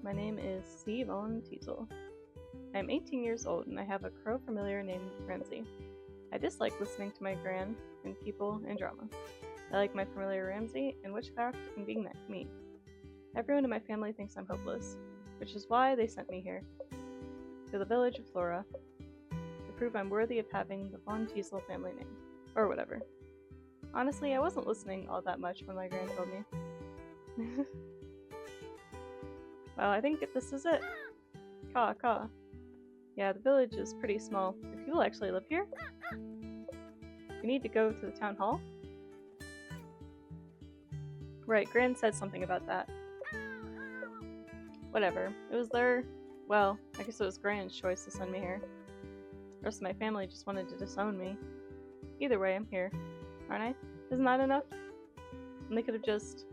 My name is Teasel. I am 18 years old and I have a crow familiar named Ramsey. I dislike listening to my gran and people and drama. I like my familiar Ramsey and witchcraft and being me. Everyone in my family thinks I'm hopeless, which is why they sent me here, to the village of Flora, to prove I'm worthy of having the Von Teasel family name, or whatever. Honestly, I wasn't listening all that much when my gran told me. Well, I think this is it. Caw. Yeah, the village is pretty small. Do people actually live here? We need to go to the town hall? Right, Gran said something about that. Whatever. It was well, I guess it was Gran's choice to send me here. The rest of my family just wanted to disown me. Either way, I'm here. Aren't I? Isn't that enough? And they could have just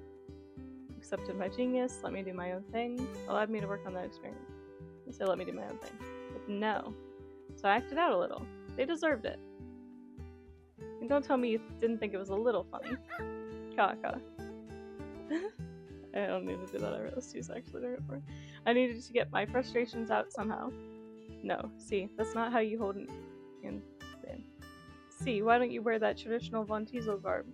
accepted my genius, let me do my own thing, allowed me to work on that experience. They said let me do my own thing. But no. So I acted out a little. They deserved it. And don't tell me you didn't think it was a little funny. Caw. I don't need to do that. I realized he's actually doing it for me. I needed to get my frustrations out somehow. No, see, that's not how you hold an in. See, why don't you wear that traditional Von Teasel garb?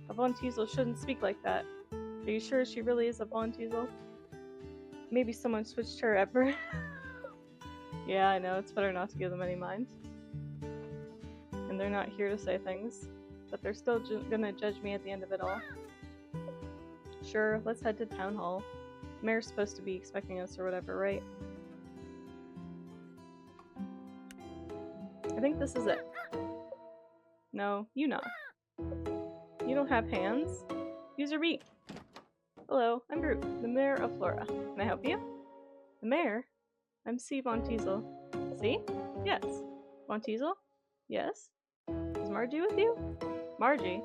A Von Teasel shouldn't speak like that. Are you sure she really is a Von Teasel? Maybe someone switched her ever. Yeah, I know, it's better not to give them any mind. And they're not here to say things, but they're still gonna judge me at the end of it all. Sure, let's head to town hall. The mayor's supposed to be expecting us or whatever, right? I think this is it. No, you knock. You don't have hands? Use your beak. Hello, I'm Groot, the mayor of Flora. Can I help you? The mayor? I'm C. Von Teasel. C? Yes. Von Teasel? Yes. Is Margie with you? Margie?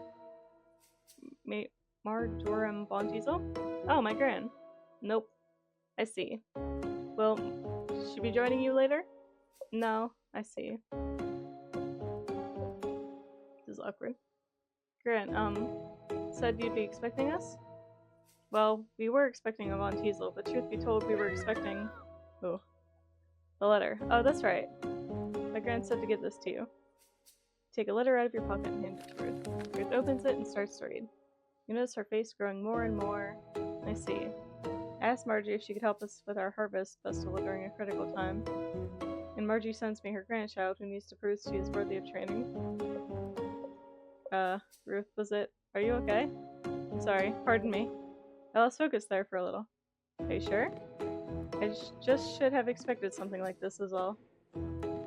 Marjoram Von Teasel? Oh, my gran. Nope. I see. Will she be joining you later? No, I see. This is awkward. Gran, said you'd be expecting us? Well, we were expecting a Von Teasel, but truth be told, we were expecting... Oh. The letter. Oh, that's right. My gran said to give this to you. Take a letter out of your pocket and hand it to Ruth. Ruth opens it and starts to read. You notice her face growing more and more. I see. I asked Margie if she could help us with our harvest festival during a critical time. And Margie sends me her grandchild who needs to prove she is worthy of training. Ruth, was it? Are you okay? I'm sorry, pardon me. I lost focus there for a little. Are you sure? I just should have expected something like this is all.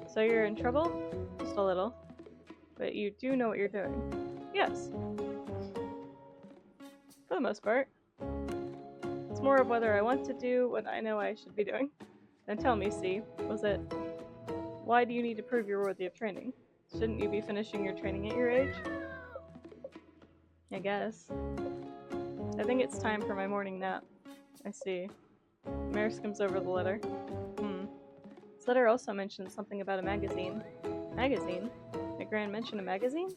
So you're in trouble? Just a little. But you do know what you're doing. Yes. For the most part. It's more of whether I want to do what I know I should be doing. Then tell me, C, was it... Why do you need to prove you're worthy of training? Shouldn't you be finishing your training at your age? I guess. I think it's time for my morning nap. I see. Mayor skims over the letter. This letter also mentions something about a magazine. Magazine? Did Gran mention a magazine?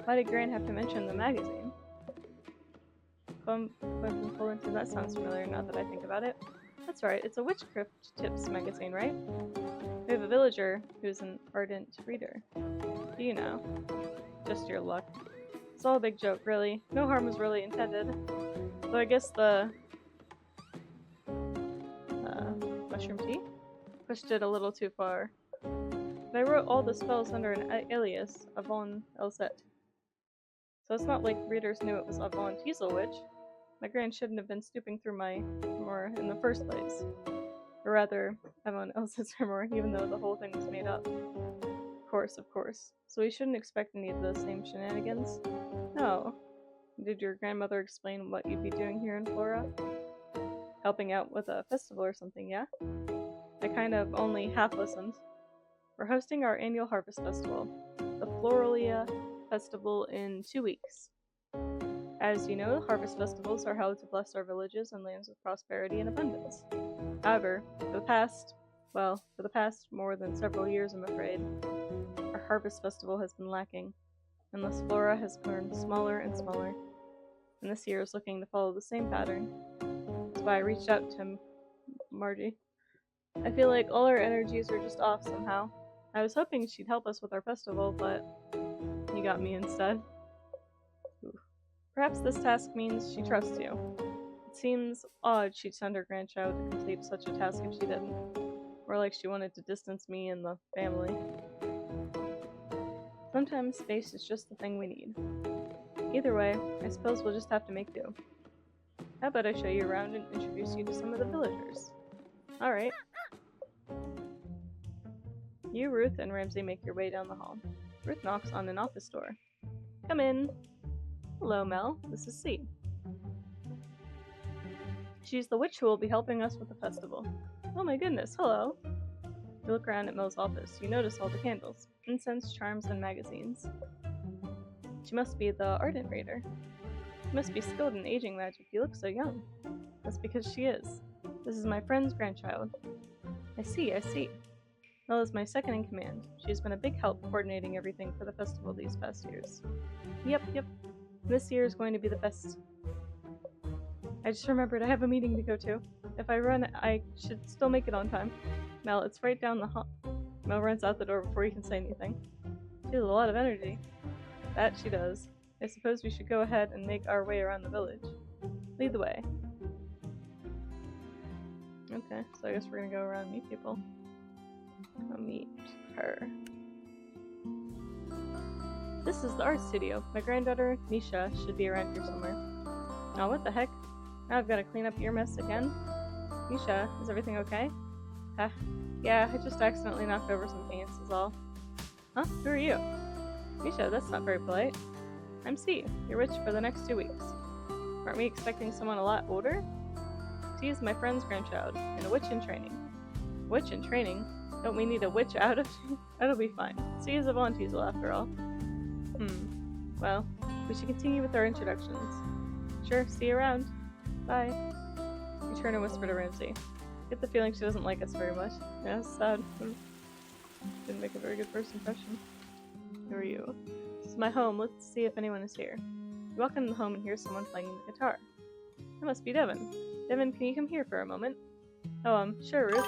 Why did Gran have to mention the magazine? That sounds familiar now that I think about it. That's right, it's a witchcraft tips magazine, right? We have a villager who's an ardent reader. Do you know? Just your luck. It's all a big joke, really. No harm was really intended. Though I guess the mushroom tea pushed it a little too far. But I wrote all the spells under an alias, Avon Elset. So it's not like readers knew it was Avon Teasel Witch. My gran shouldn't have been snooping through my grimoire in the first place. Or rather, Avon Elset's grimoire, even though the whole thing was made up. Of course. So we shouldn't expect any of the same shenanigans? No. Did your grandmother explain what you'd be doing here in Flora? Helping out with a festival or something, yeah? I kind of only half listened. We're hosting our annual harvest festival, the Floralia Festival, in 2 weeks. As you know, harvest festivals are held to bless our villages and lands with prosperity and abundance. However, for the past more than several years, I'm afraid, our harvest festival has been lacking. and this flora has grown smaller and smaller, and this year is looking to follow the same pattern. That's why I reached out to Margie. I feel like all our energies are just off somehow. I was hoping she'd help us with our festival, but you got me instead. Oof. Perhaps this task means she trusts you. It seems odd she'd send her grandchild to complete such a task if she didn't. Or like she wanted to distance me and the family. Sometimes space is just the thing we need. Either way, I suppose we'll just have to make do. How about I show you around and introduce you to some of the villagers? Alright. You, Ruth, and Ramsey make your way down the hall. Ruth knocks on an office door. Come in. Hello, Mel. This is C. She's the witch who will be helping us with the festival. Oh my goodness, hello. You look around at Mel's office. You notice all the candles, incense, charms, and magazines. She must be the ardent raider. She must be skilled in aging magic. You look so young. That's because she is. This is my friend's grandchild. I see. Mel is my second in command. She's been a big help coordinating everything for the festival these past years. Yep. This year is going to be the best. I just remembered I have a meeting to go to. If I run, I should still make it on time. Mel, it's right down the hall. Mel runs out the door before you can say anything. She has a lot of energy. That she does. I suppose we should go ahead and make our way around the village. Lead the way. Okay, so I guess we're gonna go around and meet people. I'll meet her. This is the art studio. My granddaughter, Nisha, should be around here somewhere. Oh, what the heck? Now I've got to clean up your mess again? Nisha, is everything okay? Yeah, I just accidentally knocked over some paints is all. Huh? Who are you? Nisha, that's not very polite. I'm C, your witch for the next 2 weeks. Aren't we expecting someone a lot older? C is my friend's grandchild, and a witch in training. Witch in training? Don't we need a witch out of? That'll be fine. C is a Teasel after all. Well, we should continue with our introductions. Sure, see you around. Bye. You turn and whisper to Ramsey. Get the feeling she doesn't like us very much. Yeah, it's sad. Didn't make a very good first impression. Who are you? This is my home. Let's see if anyone is here. You walk into the home and hear someone playing the guitar. That must be Devin. Devin, can you come here for a moment? Oh, sure, Ruth.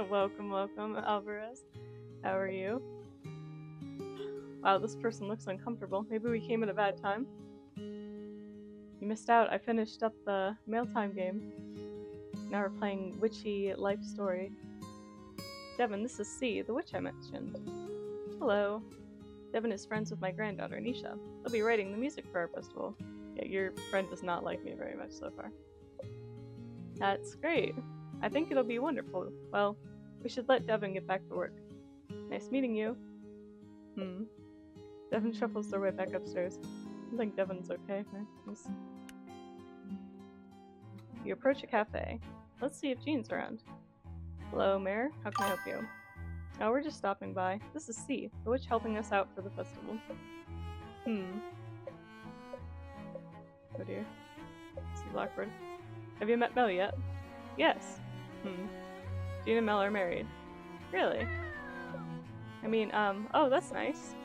Welcome, Alvarez. How are you? Wow, this person looks uncomfortable. Maybe we came at a bad time. You missed out. I finished up the mail time game. Now we're playing Witchy Life Story. Devin, this is C, the witch I mentioned. Hello. Devin is friends with my granddaughter, Nisha. They'll be writing the music for our festival. Yeah, your friend does not like me very much so far. That's great. I think it'll be wonderful. Well, we should let Devin get back to work. Nice meeting you. Devin shuffles their way back upstairs. I think Devin's okay. Nice. You approach a cafe. Let's see if Jean's around. Hello, Mayor. How can I help you? Oh, we're just stopping by. This is C, the witch helping us out for the festival. Oh dear. This is awkward. Have you met Mel yet? Yes. Jean and Mel are married. Really? I mean, oh, that's nice.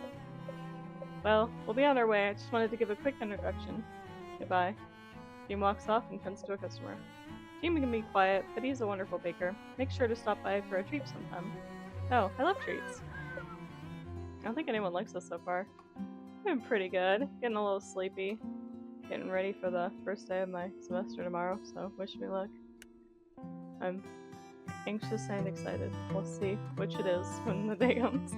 Well, we'll be on our way. I just wanted to give a quick introduction. Goodbye. Jean walks off and turns to a customer. Jean can be quiet, but he's a wonderful baker. Make sure to stop by for a treat sometime. Oh, I love treats. I don't think anyone likes us so far. I've been pretty good. Getting a little sleepy. Getting ready for the first day of my semester tomorrow, so wish me luck. I'm anxious and excited. We'll see which it is when the day comes.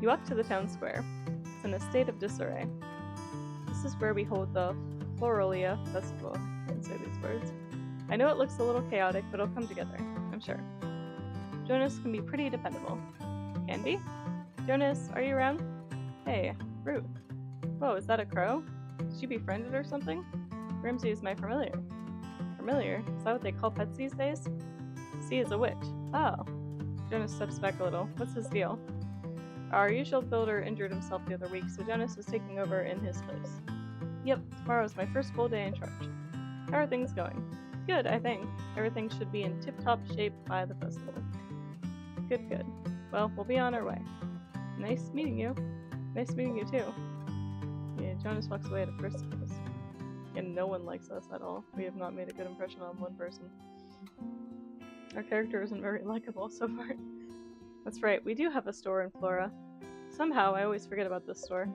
You walk to the town square. It's in a state of disarray. This is where we hold the Floralia Festival. I can't say these words. I know it looks a little chaotic, but it'll come together, I'm sure. Jonas can be pretty dependable. Candy? Jonas, are you around? Hey, Ruth. Whoa, is that a crow? Did she befriended or something? Ramsey is my familiar. Familiar? Is that what they call pets these days? C is a witch. Oh. Jonas steps back a little. What's his deal? Our usual builder injured himself the other week, so Jonas is taking over in his place. Yep, tomorrow is my first full day in charge. How are things going? Good, I think. Everything should be in tip-top shape by the festival. Good. Well, we'll be on our way. Nice meeting you. Nice meeting you too. Yeah, Jonas walks away at a brisk pace. And no one likes us at all. We have not made a good impression on one person. Our character isn't very likable so far. That's right, we do have a store in Flora. Somehow, I always forget about this store.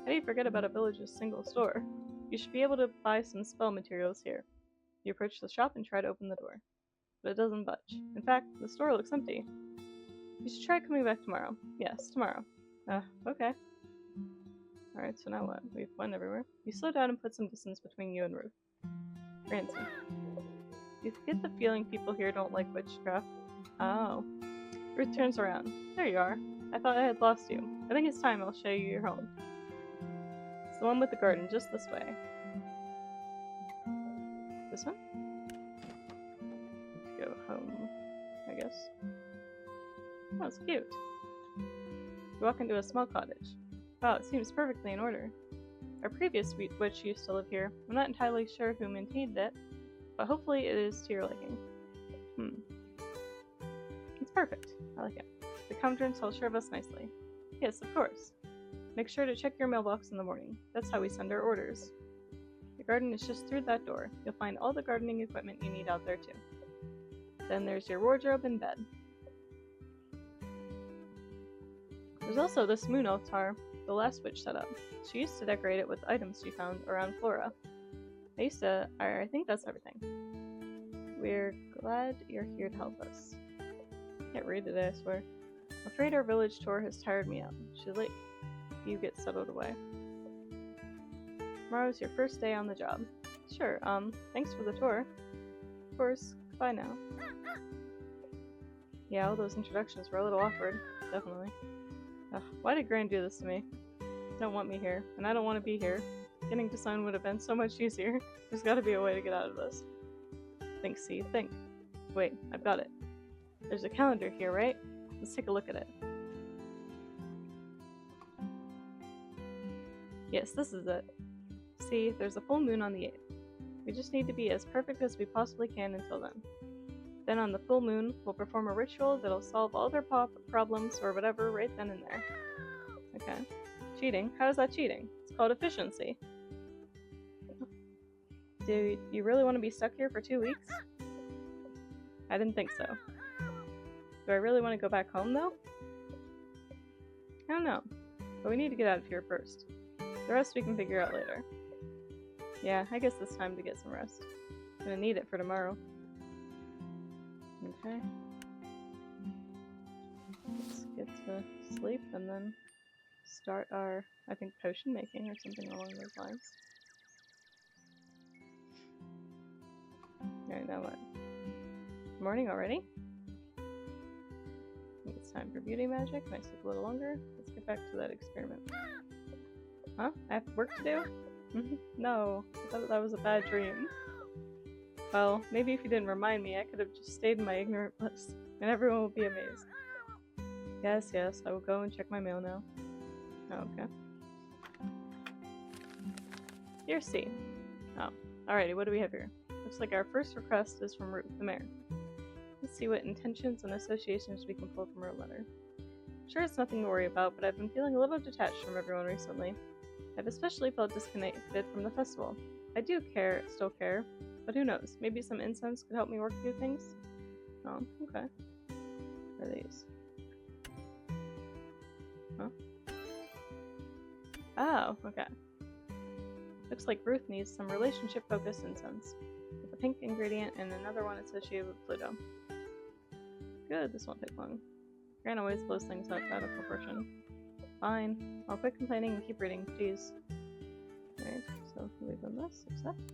How do you forget about a village's single store? You should be able to buy some spell materials here. You approach the shop and try to open the door. But it doesn't budge. In fact, the store looks empty. You should try coming back tomorrow. Yes, tomorrow. Okay. Alright, so now what? We've went everywhere. You slow down and put some distance between you and Ruth. Ransom. You get the feeling people here don't like witchcraft. Oh. Ruth turns around. There you are. I thought I had lost you. I think it's time I'll show you your home. It's the one with the garden, just this way. This one? Let's go home, I guess. Oh, it's cute. You walk into a small cottage. Wow, it seems perfectly in order. Our previous witch used to live here. I'm not entirely sure who maintained it, but hopefully it is to your liking. It's perfect. I like it. The countenance will serve us nicely. Yes, of course. Make sure to check your mailbox in the morning. That's how we send our orders. The garden is just through that door. You'll find all the gardening equipment you need out there too. Then there's your wardrobe and bed. There's also this moon altar the last witch set up. She used to decorate it with items she found around Flora. I think that's everything. We're glad you're here to help us. Can't read today, I swear. I'm afraid our village tour has tired me out. Should let you get settled away. Tomorrow's your first day on the job. Sure, thanks for the tour. Of course, goodbye now. Yeah, all those introductions were a little awkward. Definitely. Ugh, why did Gran do this to me? Don't want me here, and I don't want to be here. Getting to Sun would have been so much easier. There's gotta be a way to get out of this. Think, C, think. Wait, I've got it. There's a calendar here, right? Let's take a look at it. Yes, this is it. See, there's a full moon on the 8th. We just need to be as perfect as we possibly can until then. Then on the full moon, we'll perform a ritual that'll solve all their problems or whatever right then and there. Okay. Cheating? How is that cheating? It's called efficiency. Do you really want to be stuck here for 2 weeks? I didn't think so. Do I really want to go back home, though? I don't know. But we need to get out of here first. The rest we can figure out later. Yeah, I guess it's time to get some rest. Gonna need it for tomorrow. Okay. Let's get to sleep and then start our, I think, potion making or something along those lines. Alright, now what? Morning already? I think it's time for beauty magic. Might take a little longer. Let's get back to that experiment. Huh? I have work to do? No, I thought that was a bad dream. Well, maybe if you didn't remind me, I could have just stayed in my ignorant bliss, and everyone will be amazed. Yes, I will go and check my mail now. Oh, okay. Here's C. Oh, alrighty, what do we have here? Looks like our first request is from Ruth, the mayor. Let's see what intentions and associations we can pull from her letter. Sure, it's nothing to worry about, but I've been feeling a little detached from everyone recently. I've especially felt disconnected from the festival. I do still care, but who knows, maybe some incense could help me work through things? Oh, okay. What are these? Huh? Oh, okay. Looks like Ruth needs some relationship-focused incense, with a pink ingredient and another one associated with Pluto. Good, this won't take long. Gran always blows things up out of proportion. Fine. I'll quit complaining and keep reading, jeez. Alright, so we've done this, accept.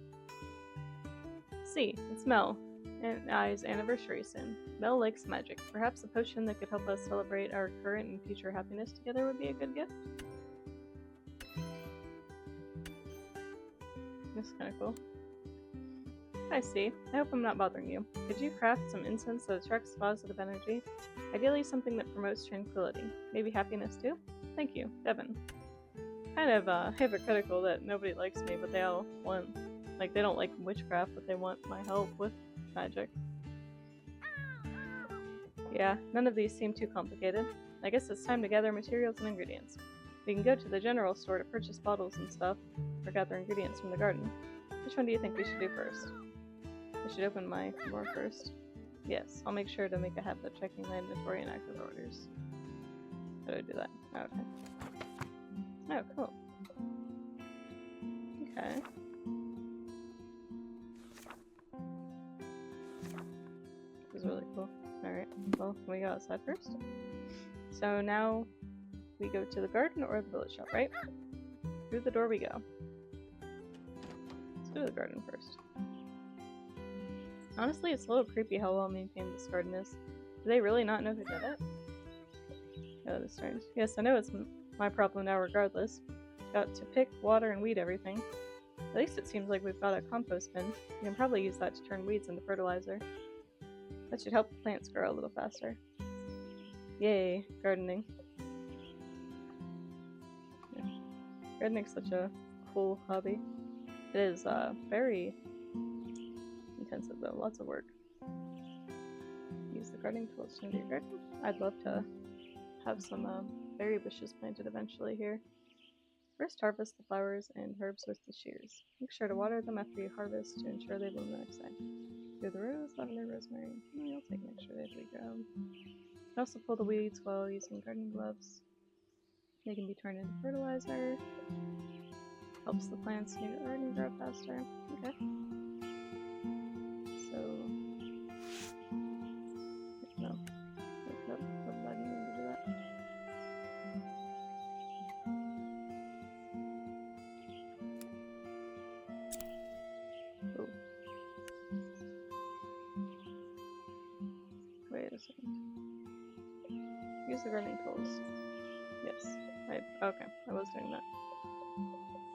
C. It's Mel and I's anniversary soon. Mel likes magic. Perhaps a potion that could help us celebrate our current and future happiness together would be a good gift? This is kinda cool. Hi, C. I hope I'm not bothering you. Could you craft some incense that attracts positive energy? Ideally something that promotes tranquility. Maybe happiness too? Thank you, Devin. Kind of hypocritical that nobody likes me, but they all want, like, they don't like witchcraft, but they want my help with magic. Yeah, none of these seem too complicated. I guess it's time to gather materials and ingredients. We can go to the general store to purchase bottles and stuff, or gather ingredients from the garden. Which one do you think we should do first? I should open my drawer first. Yes, I'll make sure to make a habit of checking my inventory and active orders. How do I do that? Oh, okay. Oh, cool. Okay. This is really cool. Alright, well, can we go outside first? So now we go to the garden or the village shop, right? Through the door we go. Let's go to the garden first. Honestly, it's a little creepy how well maintained this garden is. Do they really not know who did it? Oh, this turns. Yes, I know it's my problem now regardless. Got to pick, water, and weed everything. At least it seems like we've got a compost bin. We can probably use that to turn weeds into fertilizer. That should help the plants grow a little faster. Yay, gardening. Yeah. Gardening's such a cool hobby. It is very intensive though, lots of work. Use the gardening tools to your garden. I'd love to have some berry bushes planted eventually here. First harvest the flowers and herbs with the shears. Make sure to water them after you harvest to ensure they bloom the next day. Do the rose, lavender, rosemary. You'll take an extra day as we go. You can also pull the weeds while using gardening gloves. They can be turned into fertilizer. Helps the plants in your garden grow faster. Okay. So, no. Nope, I didn't mean to do that. Oh. Wait a second. Use the gardening tools. Yes. Okay, I was doing that.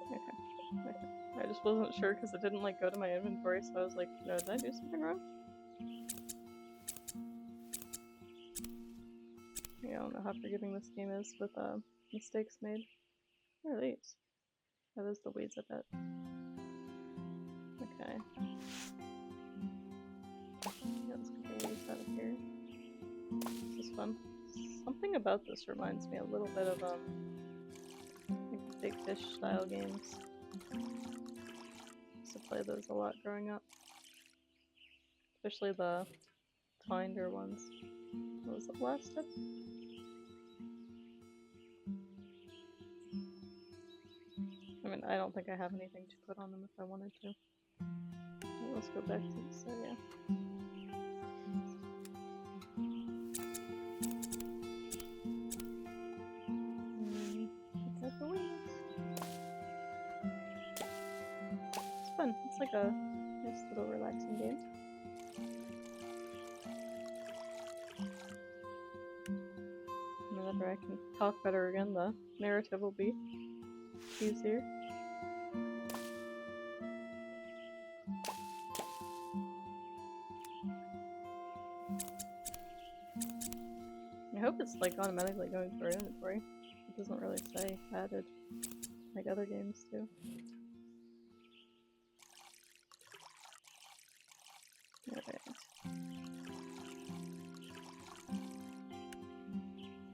Okay. I just wasn't sure because it didn't like go to my inventory, so I was like, no, did I do something wrong? Yeah, I don't know how forgiving this game is with mistakes made. What are these? Oh, those the weeds, I bet. Okay. Yeah, let's get the weeds out of here. This is fun. Something about this reminds me a little bit of like Big Fish style games. Used to play those a lot growing up. Especially the Finder ones. What was the last step? I mean, I don't think I have anything to put on them if I wanted to. Well, let's go back to this area. Pick up the weeds. It's fun. It's like a nice little relaxing game. Whenever I can talk better again, the narrative will be easier. I hope it's like automatically going to our inventory. It doesn't really say added like other games do. Alright.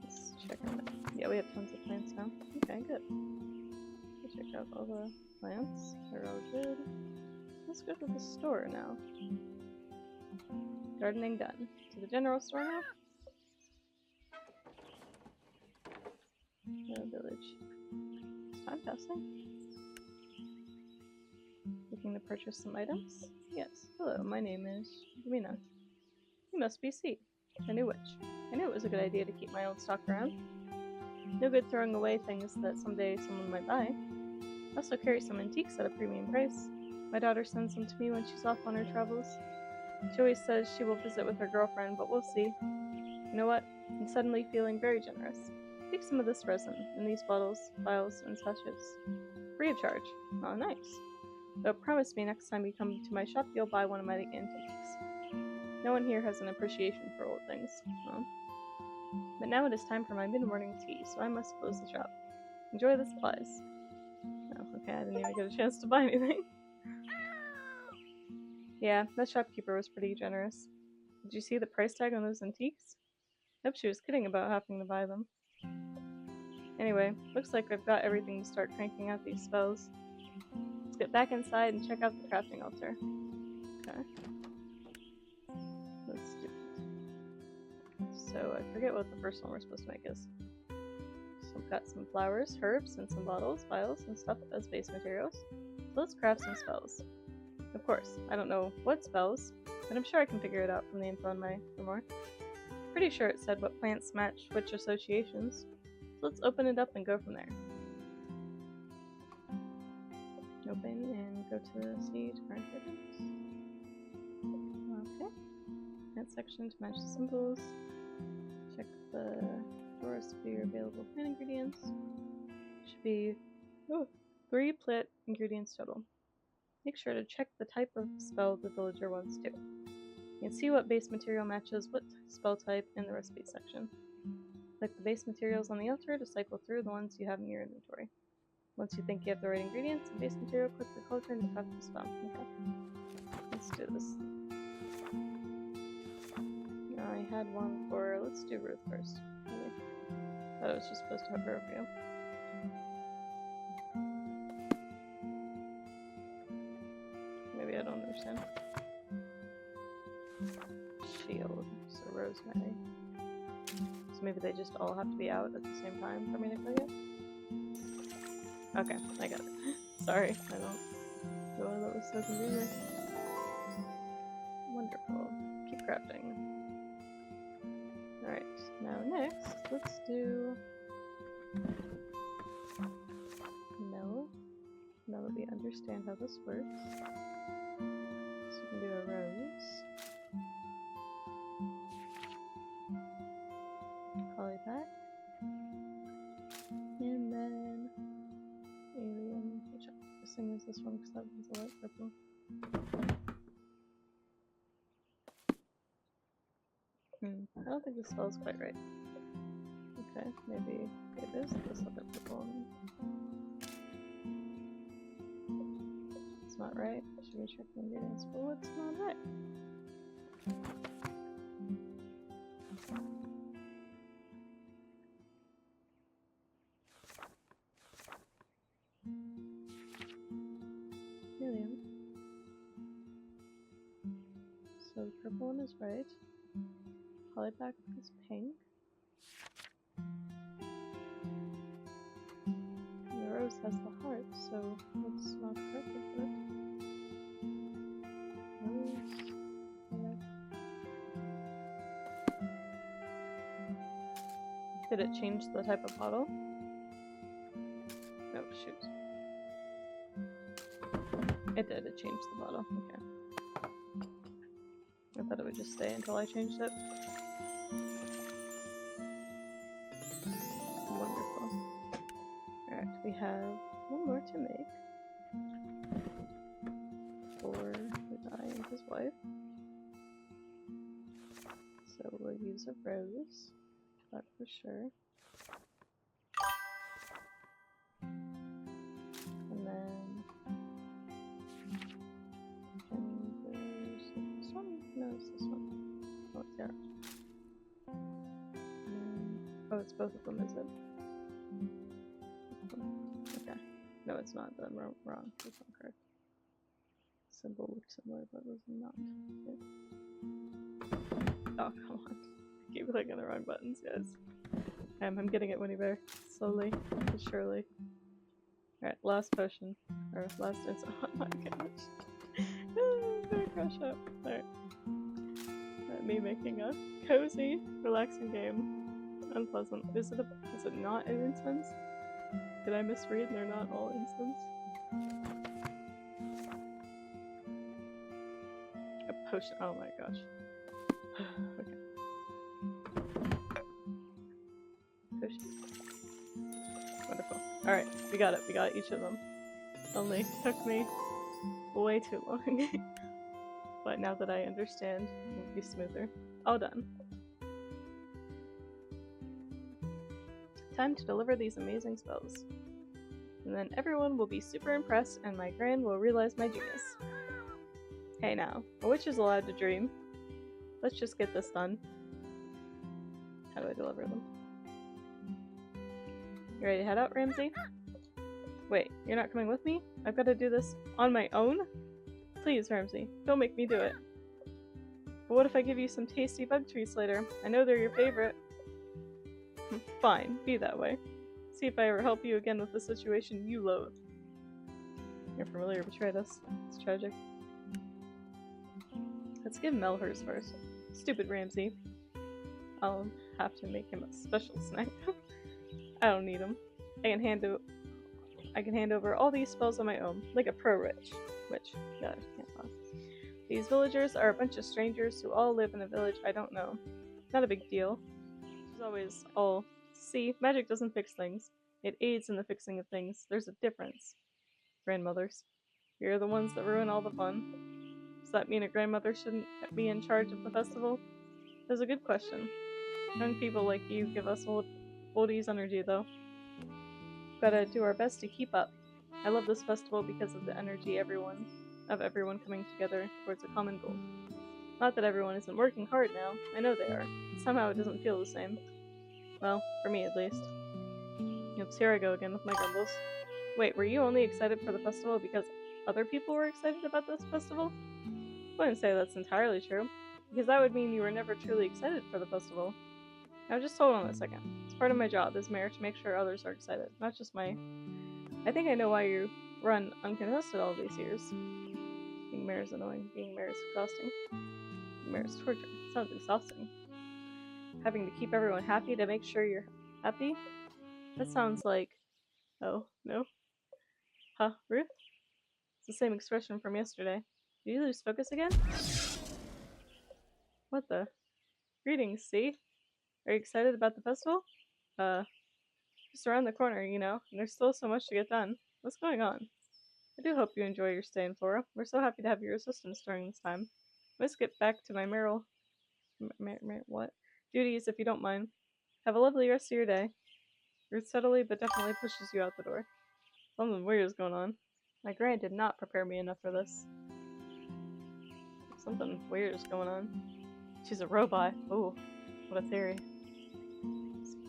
Let's check on it. Yeah, we have tons of plants now. Okay, good. We'll check out all the plants. They're all good. Let's go to the store now. Gardening done. To the general store now? Village. Is time passing? Looking to purchase some items? Yes. Hello, my name is Lumina. You must be C, the new witch. I knew it was a good idea to keep my old stock around. No good throwing away things that someday someone might buy. I also carry some antiques at a premium price. My daughter sends them to me when she's off on her travels. She always says she will visit with her girlfriend, but we'll see. You know what? I'm suddenly feeling very generous. Take some of this resin in these bottles, vials, and sachets. Free of charge. Oh, nice. Though promise me next time you come to my shop, you'll buy one of my antiques. No one here has an appreciation for old things. Huh? But now it is time for my mid-morning tea, so I must close the shop. Enjoy the supplies. Oh, okay, I didn't even get a chance to buy anything. Yeah, that shopkeeper was pretty generous. Did you see the price tag on those antiques? Hope she was kidding about having to buy them. Anyway, looks like I've got everything to start cranking out these spells. Let's get back inside and check out the crafting altar. Okay. Let's do it. So I forget what the first one we're supposed to make is. So I've got some flowers, herbs, and some bottles, vials, and stuff as base materials. So let's craft some spells. Of course, I don't know what spells, but I'm sure I can figure it out from the info in my grimoire. Pretty sure it said what plants match which associations. So let's open it up and go from there. Open and go to seed markers. Okay. That section to match the symbols. Check the drawers for your available plant ingredients. Should be 3 plant ingredients total. Make sure to check the type of spell the villager wants too. You can see what base material matches what spell type in the recipe section. Click the base materials on the altar to cycle through the ones you have in your inventory. Once you think you have the right ingredients and base material, click the cauldron to craft the spell. Okay. Let's do this. I had one for, let's do Ruth first. Maybe. Thought I was just supposed to have her for you. Maybe I don't understand. Shield, so rosemary. So maybe they just all have to be out at the same time for me to click it? Okay, I got it. Sorry, I don't know why that was so confusing. Wonderful. Keep crafting. Alright, now next, let's do Mel. Now that we understand how this works. So we can do a rose. Polypack. And then alien, which I'm guessing is this one because that one's a light purple. I don't think this spell's quite right. Okay, maybe it is this other purple one. It's not right. Should we check the ingredients for what's not right? Helium. So the purple one is right. Polypack is pink. And the rose has the heart, so it's not correct with it. Rose. Okay. Did it change the type of bottle? Oh, shoot. It did, it changed the bottle. Okay. I thought it would just stay until I changed it. Wonderful. Alright, we have one more to make for the guy and his wife. So we'll use a rose, that for sure. And then this one? No, it's this one. Oh, it's there. Oh, it's both of them, is it? Okay. No, it's not. I'm wrong. That's not correct. Symbol looks similar, but was not it. Oh, come on. I keep clicking the wrong buttons, guys. I'm getting it, Winnie Bear. Slowly, but surely. Alright, last potion. Or last instant. Oh my gosh. I'm gonna crush up. Alright. Me making a cozy, relaxing game. Unpleasant. Is it not an incense? Did I misread and they're not all incense? A potion. Oh my gosh. Okay. Potion. Wonderful. Alright, we got it. We got each of them. Only took me way too long. But now that I understand, it'll be smoother. All done. Time to deliver these amazing spells. And then everyone will be super impressed and my Gran will realize my genius. Hey now, a witch is allowed to dream. Let's just get this done. How do I deliver them? You ready to head out, Ramsey? Wait, you're not coming with me? I've got to do this on my own? Please, Ramsey, don't make me do it. But what if I give you some tasty bug treats later? I know they're your favorite. Fine, be that way. See if I ever help you again with a situation you loathe. Your familiar betrayed us. It's tragic. Let's give Mel hers first. Stupid Ramsey. I'll have to make him a special snack. I don't need him. I can hand over all these spells on my own, like a pro witch. God, can't talk. These villagers are a bunch of strangers who all live in a village I don't know. Not a big deal. There's always all. See, magic doesn't fix things. It aids in the fixing of things. There's a difference. Grandmothers. You're the ones that ruin all the fun. Does that mean a grandmother shouldn't be in charge of the festival? That's a good question. Young people like you give us oldies energy, though. Gotta do our best to keep up. I love this festival because of the energy of everyone coming together towards a common goal. Not that everyone isn't working hard now. I know they are. Somehow it doesn't feel the same. Well, for me at least. Oops, here I go again with my grumbles. Wait, were you only excited for the festival because other people were excited about this festival? I wouldn't say that's entirely true, because that would mean you were never truly excited for the festival. Now just hold on a second. It's part of my job as mayor to make sure others are excited, not just my... I think I know why you run uncontested all these years. Being mayor is annoying. Being mayor is exhausting. Being mayor is torture. It sounds exhausting. Having to keep everyone happy to make sure you're happy? That sounds like... Oh, no? Huh, Ruth? It's the same expression from yesterday. Did you lose focus again? What the? Greetings, see? Are you excited about the festival? Just around the corner, you know, and there's still so much to get done. What's going on? I do hope you enjoy your stay in Flora. We're so happy to have your assistance during this time. Let's get back to my what? Duties, if you don't mind. Have a lovely rest of your day. Ruth subtly but definitely pushes you out the door. Something weird is going on. My grand did not prepare me enough for this. Something weird is going on. She's a robot. Ooh, what a theory.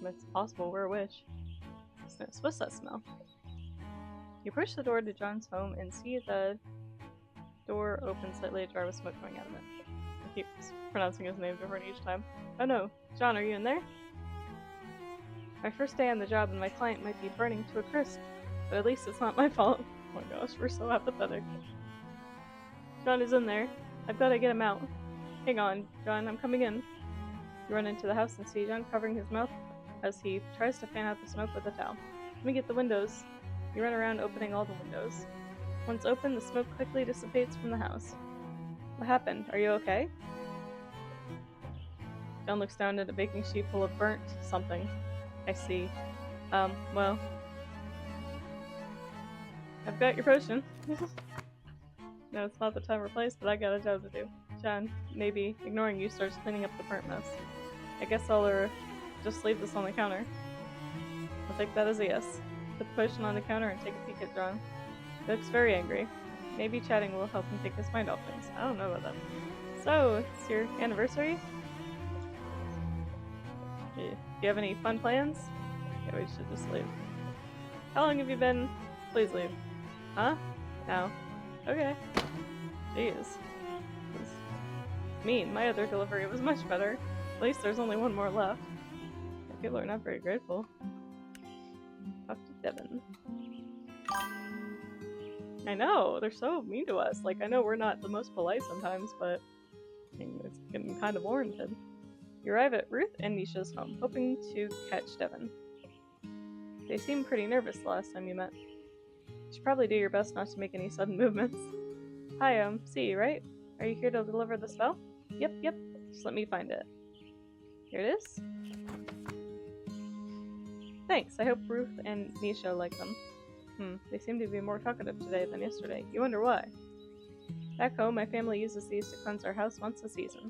It's possible we're a witch. What's that smell? You push the door to John's home and see the door open slightly ajar with smoke coming out of it. I keep pronouncing his name different each time. Oh no, John, are you in there? My first day on the job and my client might be burning to a crisp, but at least it's not my fault. Oh my gosh, we're so apathetic. John is in there. I've got to get him out. Hang on, John, I'm coming in. You run into the house and see John covering his mouth as he tries to fan out the smoke with a towel. Let me get the windows. You run around opening all the windows. Once open, the smoke quickly dissipates from the house. What happened? Are you okay? John looks down at a baking sheet full of burnt something. I see. Well... I've got your potion. No, it's not the time or place, but I got a job to do. John, maybe, ignoring you, starts cleaning up the burnt mess. I guess I'll just leave this on the counter. I'll take that as a yes. Put the potion on the counter and take a peek at John. He looks very angry. Maybe chatting will help him take his mind off things. I don't know about that. So, it's your anniversary? Do you have any fun plans? Yeah, we should just leave. How long have you been? Please leave. Huh? No. Okay. Jeez. This is mean. My other delivery was much better. At least there's only one more left. People are not very grateful. Talk to Devin. I know, they're so mean to us. Like, I know we're not the most polite sometimes, but I mean, it's getting kind of warranted. You arrive at Ruth and Nisha's home, hoping to catch Devin. They seemed pretty nervous the last time you met. You should probably do your best not to make any sudden movements. Hi, C, right? Are you here to deliver the spell? Yep. Just let me find it. Here it is. Thanks, I hope Ruth and Nisha like them. They seem to be more talkative today than yesterday. You wonder why? Back home, my family uses these to cleanse our house once a season.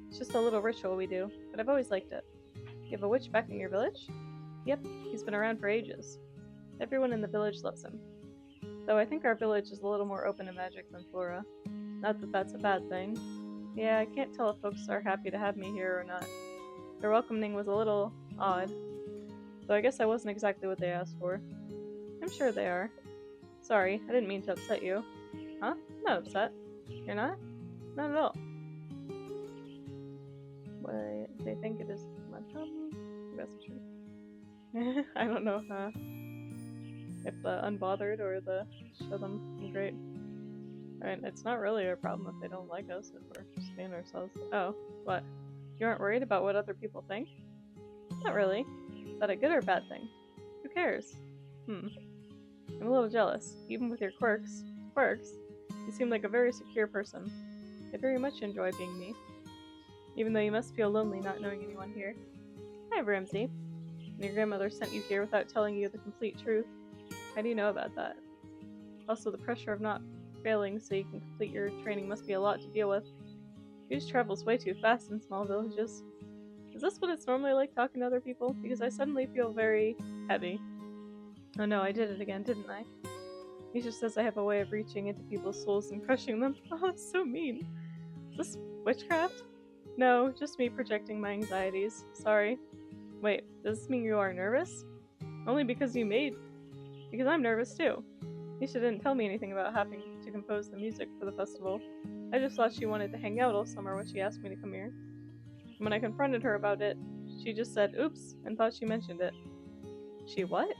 It's just a little ritual we do, but I've always liked it. You have a witch back in your village? Yep, he's been around for ages. Everyone in the village loves him. Though I think our village is a little more open to magic than Flora. Not that that's a bad thing. Yeah, I can't tell if folks are happy to have me here or not. Their welcoming was a little odd, though I guess I wasn't exactly what they asked for. I'm sure they are. Sorry, I didn't mean to upset you. Huh? I'm not upset. You're not? Not at all. What they think it is my problem? That's true. I don't know if the unbothered or the show them I'm great. I mean, it's not really our problem if they don't like us, if we're just being ourselves. Oh, what? You aren't worried about what other people think? Not really. Is that a good or bad thing? Who cares? I'm a little jealous. Even with your quirks, you seem like a very secure person. I very much enjoy being me. Even though you must feel lonely not knowing anyone here. Hi, Ramsey. And your grandmother sent you here without telling you the complete truth. How do you know about that? Also, the pressure of not failing so you can complete your training must be a lot to deal with. News travels way too fast in small villages. Is this what it's normally like talking to other people? Because I suddenly feel very heavy. Oh no, I did it again, didn't I? Nisha says I have a way of reaching into people's souls and crushing them. Oh, that's so mean. Is this witchcraft? No, just me projecting my anxieties. Sorry. Wait, does this mean you are nervous? Only because because I'm nervous too. Nisha didn't tell me anything about having to compose the music for the festival. I just thought she wanted to hang out all summer when she asked me to come here. When I confronted her about it, she just said, oops, and thought she mentioned it. She what?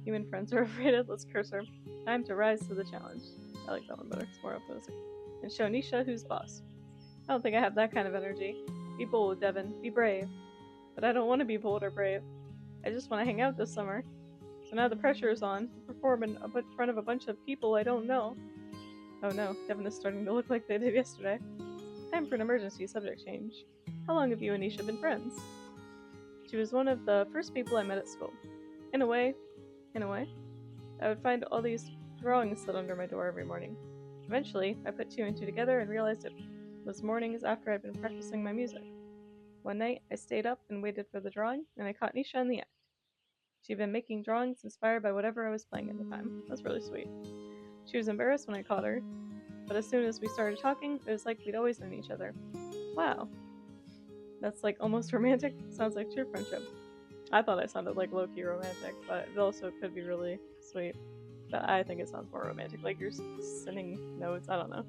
Human friends are afraid of, let's curse her. Time to rise to the challenge. I like that one better, it's more optimistic. And show Nisha who's boss. I don't think I have that kind of energy. Be bold, Devin, be brave. But I don't want to be bold or brave. I just want to hang out this summer. So now the pressure is on to perform in front of a bunch of people I don't know. Oh no, Devin is starting to look like they did yesterday. Time for an emergency subject change. How long have you and Nisha been friends? She was one of the first people I met at school. In a way, I would find all these drawings set under my door every morning. Eventually, I put two and two together and realized it was mornings after I'd been practicing my music. One night, I stayed up and waited for the drawing, and I caught Nisha in the act. She'd been making drawings inspired by whatever I was playing at the time. That's really sweet. She was embarrassed when I caught her, but as soon as we started talking, it was like we'd always known each other. Wow. That's like almost romantic. Sounds like true friendship. I thought I sounded like low-key romantic, but it also could be really sweet. But I think it sounds more romantic, like you're sending notes, I don't know.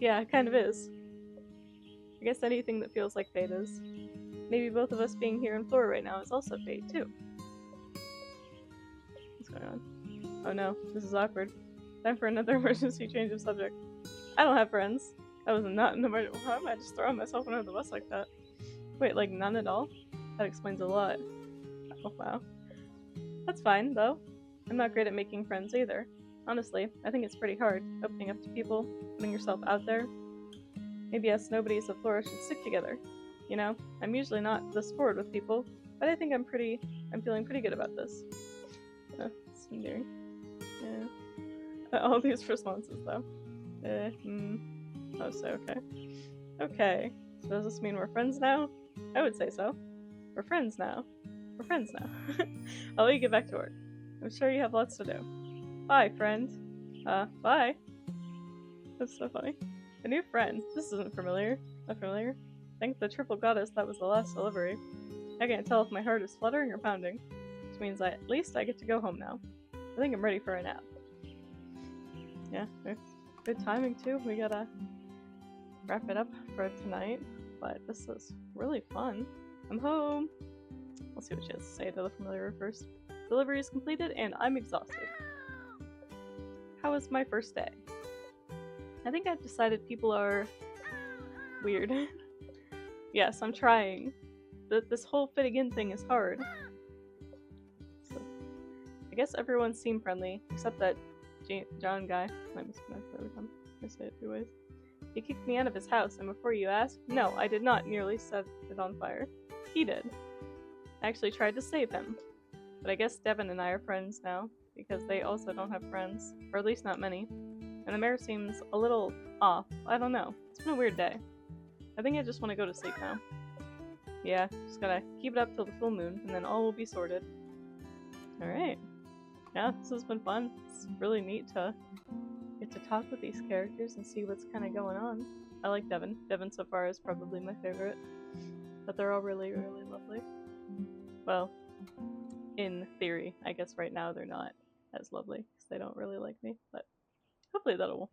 Yeah, it kind of is. I guess anything that feels like fate is. Maybe both of us being here in Florida right now is also fate, too. What's going on? Oh no, this is awkward. Time for another emergency change of subject. I don't have friends. That was not an emergency. Why am I just throwing myself under the bus like that? Wait, like none at all? That explains a lot. Oh wow. That's fine, though. I'm not great at making friends either. Honestly, I think it's pretty hard, opening up to people, putting yourself out there. Maybe us nobodies of Flora should stick together. You know, I'm usually not this forward with people, but I think I'm feeling pretty good about this. It's endearing. Yeah. All these responses, though. Oh, so, okay. Okay, so does this mean we're friends now? I would say so. We're friends now. We're friends now. I'll let you get back to work. I'm sure you have lots to do. Bye, friend. Bye. That's so funny. A new friend. This isn't familiar. Not familiar. Thank the triple goddess that was the last delivery. I can't tell if my heart is fluttering or pounding. Which means at least I get to go home now. I think I'm ready for a nap. Yeah, good timing too. We gotta wrap it up for tonight. But this is really fun. I'm home. Let's see what she has to say to the familiar first. Delivery is completed and I'm exhausted. How was my first day? I think I've decided people are weird. Yes, I'm trying. This whole fitting in thing is hard. So, I guess everyone seemed friendly, except that John guy. I mispronounce it every time. I say it two ways. He kicked me out of his house, and before you ask, no, I did not nearly set it on fire. He did. I actually tried to save him. But I guess Devin and I are friends now, because they also don't have friends, or at least not many. And the mayor seems a little off. I don't know. It's been a weird day. I think I just want to go to sleep now. Yeah, just gotta keep it up till the full moon, and then all will be sorted. Alright. Yeah, this has been fun. It's really neat to get to talk with these characters and see what's kind of going on. I like Devon. Devon so far is probably my favorite. But they're all really, really lovely. Well, in theory. I guess right now they're not as lovely because they don't really like me. But hopefully that'll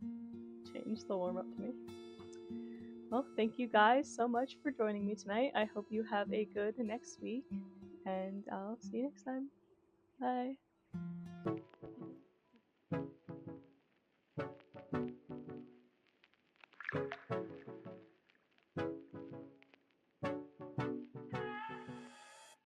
change. They'll warm up to me. Well, thank you guys so much for joining me tonight. I hope you have a good next week. And I'll see you next time. Bye.